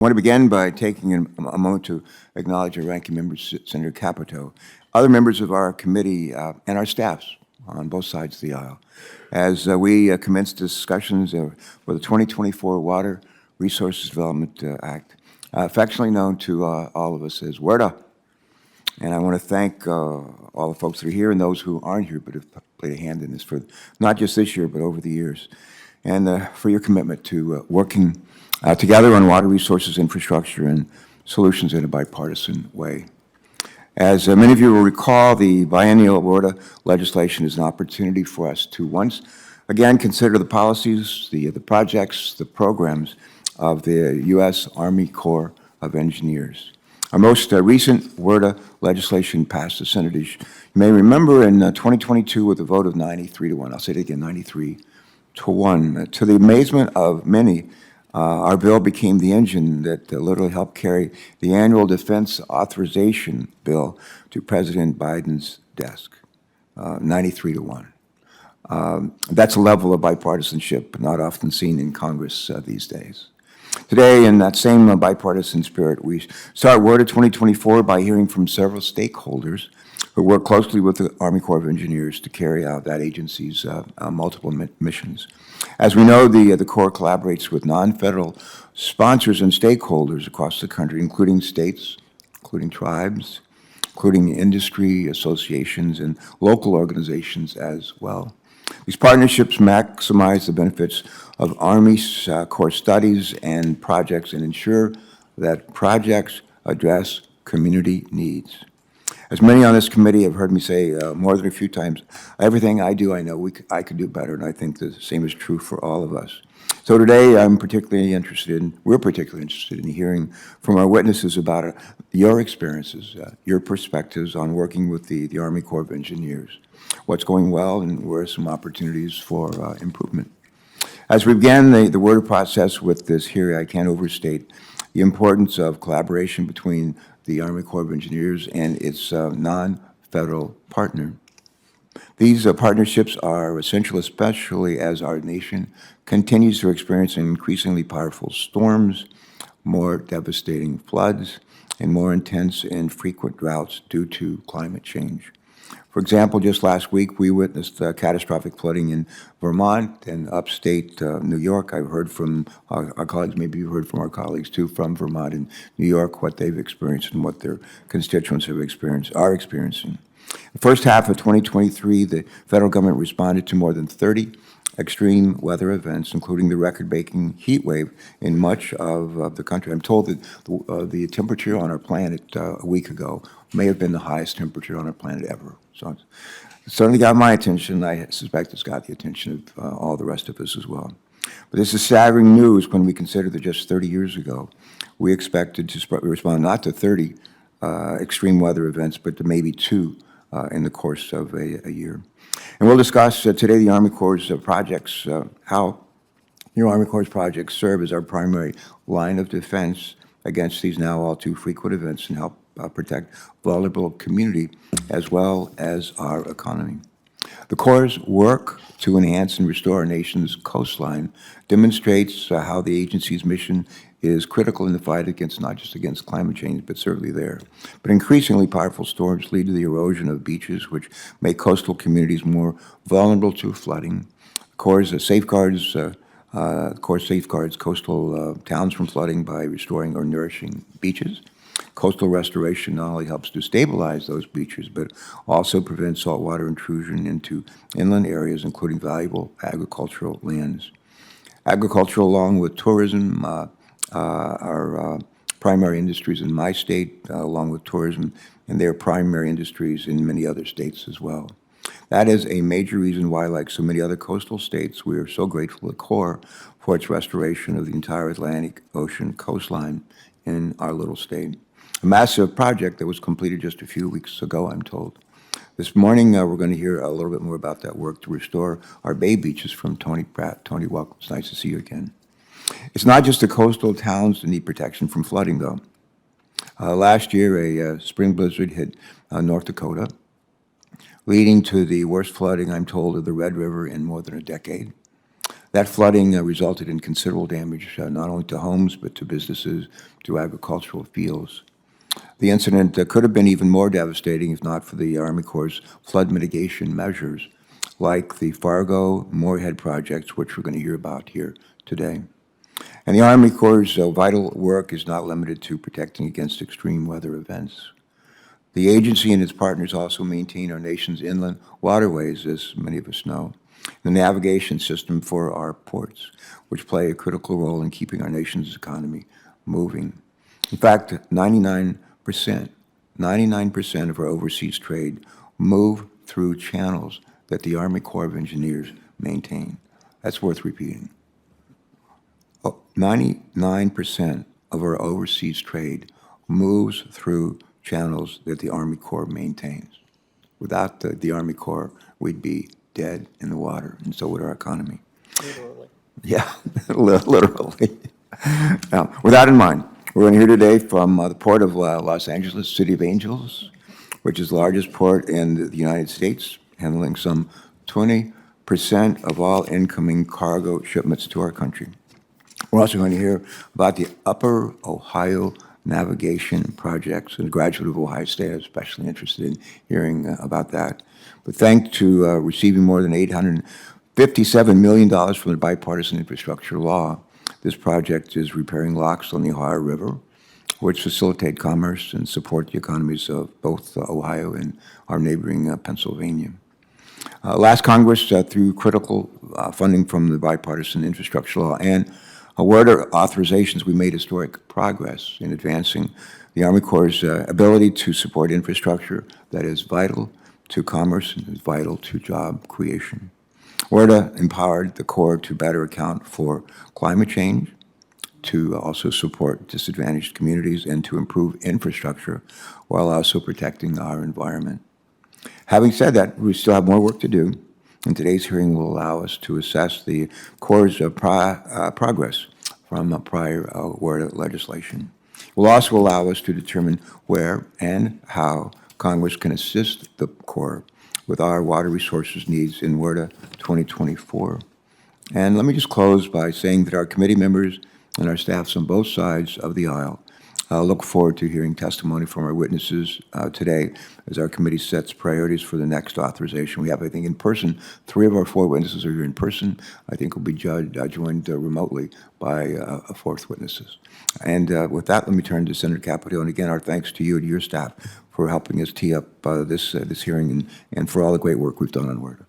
I want to begin by taking a moment to acknowledge our ranking member, Senator Capito, other members of our committee, and our staffs on both sides of the aisle, as we commence discussions for the 2024 Water Resources Development Act, affectionately known to all of us as WRDA. And I want to thank all the folks that are here and those who aren't here but have played a hand in this for not just this year but over the years, and for your commitment to working together on water resources infrastructure and solutions in a bipartisan way. As many of you will recall, the biennial WRDA legislation is an opportunity for us to once again consider the policies, the projects, the programs of the U.S. Army Corps of Engineers. Our most recent WRDA legislation passed the Senate, as you may remember, in 2022 with a vote of 93-1. I'll say it again, 93-1. To the amazement of many, our bill became the engine that literally helped carry the annual defense authorization bill to President Biden's desk, 93-1. That's a level of bipartisanship not often seen in Congress these days. Today, in that same bipartisan spirit, we start WRDA 2024 by hearing from several stakeholders who work closely with the Army Corps of Engineers to carry out that agency's multiple missions. As we know, the Corps collaborates with non-federal sponsors and stakeholders across the country, including states, including tribes, including industry associations and local organizations as well. These partnerships maximize the benefits of Army's core studies and projects and ensure that projects address community needs. As many on this committee have heard me say more than a few times, everything I do, I know I could do better, and I think the same is true for all of us. So today, we're particularly interested in hearing from our witnesses about your experiences, your perspectives on working with the Army Corps of Engineers, what's going well, and where are some opportunities for improvement. As we began the WRDA process with this hearing, I can't overstate the importance of collaboration between the Army Corps of Engineers and its non-federal partner. These partnerships are essential, especially as our nation continues to experience increasingly powerful storms, more devastating floods, and more intense and frequent droughts due to climate change. For example, just last week, we witnessed catastrophic flooding in Vermont and upstate New York. I've heard from our colleagues, maybe you've heard from our colleagues too, from Vermont and New York, what they've experienced and what their constituents are experiencing. The first half of 2023, the federal government responded to more than 30 extreme weather events, including the record-breaking heat wave in much of the country. I'm told that the temperature on our planet a week ago may have been the highest temperature on our planet ever. So it certainly got my attention. I suspect it's got the attention of all the rest of us as well. But this is staggering news when we consider that just 30 years ago, we expected to respond not to 30 extreme weather events, but to maybe 2 in the course of a year. And we'll discuss today the Army Corps' projects, how Army Corps' projects serve as our primary line of defense against these now all too frequent events and help protect vulnerable community as well as our economy. The Corps' work to enhance and restore our nation's coastline demonstrates how the agency's mission is critical in the fight against, not just against climate change, but certainly there. But increasingly powerful storms lead to the erosion of beaches, which make coastal communities more vulnerable to flooding. The Corps safeguards coastal towns from flooding by restoring or nourishing beaches. Coastal restoration not only helps to stabilize those beaches, but also prevents saltwater intrusion into inland areas, including valuable agricultural lands. Agriculture, along with tourism, are primary industries in my state, along with tourism, and they're primary industries in many other states as well. That is a major reason why, like so many other coastal states, we are so grateful to the Corps for its restoration of the entire Atlantic Ocean coastline in our little state. A massive project that was completed just a few weeks ago, I'm told. This morning, we're going to hear a little bit more about that work to restore our bay beaches from Tony Pratt. Tony, welcome. It's nice to see you again. It's not just the coastal towns that need protection from flooding, though. Last year, a spring blizzard hit North Dakota, leading to the worst flooding, I'm told, of the Red River in more than a decade. That flooding resulted in considerable damage, not only to homes, but to businesses, to agricultural fields. The incident could have been even more devastating if not for the Army Corps' flood mitigation measures, like the Fargo, Moorhead projects, which we're going to hear about here today. And the Army Corps' vital work is not limited to protecting against extreme weather events. The agency and its partners also maintain our nation's inland waterways, as many of us know, the navigation system for our ports, which play a critical role in keeping our nation's economy moving. In fact, 99% of our overseas trade move through channels that the Army Corps of Engineers maintain. That's worth repeating. 99% of our overseas trade moves through channels that the Army Corps maintains. Without the Army Corps, we'd be dead in the water, and so would our economy. Literally. Yeah, literally. Now, with that in mind, we're going to hear today from the Port of Los Angeles, City of Angels, which is the largest port in the United States, handling some 20% of all incoming cargo shipments to our country. We're also going to hear about the Upper Ohio navigation projects, and the graduate of Ohio State is especially interested in hearing about that. But thanks to receiving more than $857 million from the bipartisan infrastructure law, this project is repairing locks on the Ohio River, which facilitate commerce and support the economies of both Ohio and our neighboring Pennsylvania. Last Congress, through critical funding from the bipartisan infrastructure law and WRDA authorizations, we made historic progress in advancing the Army Corps' ability to support infrastructure that is vital to commerce and is vital to job creation. WRDA empowered the Corps to better account for climate change, to also support disadvantaged communities, and to improve infrastructure while also protecting our environment. Having said that, we still have more work to do, and today's hearing will allow us to assess the Corps' progress from prior WRDA legislation. It will also allow us to determine where and how Congress can assist the Corps with our water resources needs in WRDA 2024. And let me just close by saying that our committee members and our staffs on both sides of the aisle look forward to hearing testimony from our witnesses today as our committee sets priorities for the next authorization. We have, I think, in person, 3 of our 4 witnesses are here in person. I think will be joined remotely by 4th witnesses. And with that, let me turn to Senator Capito. And again, our thanks to you and your staff for helping us tee up this hearing and for all the great work we've done on WRDA.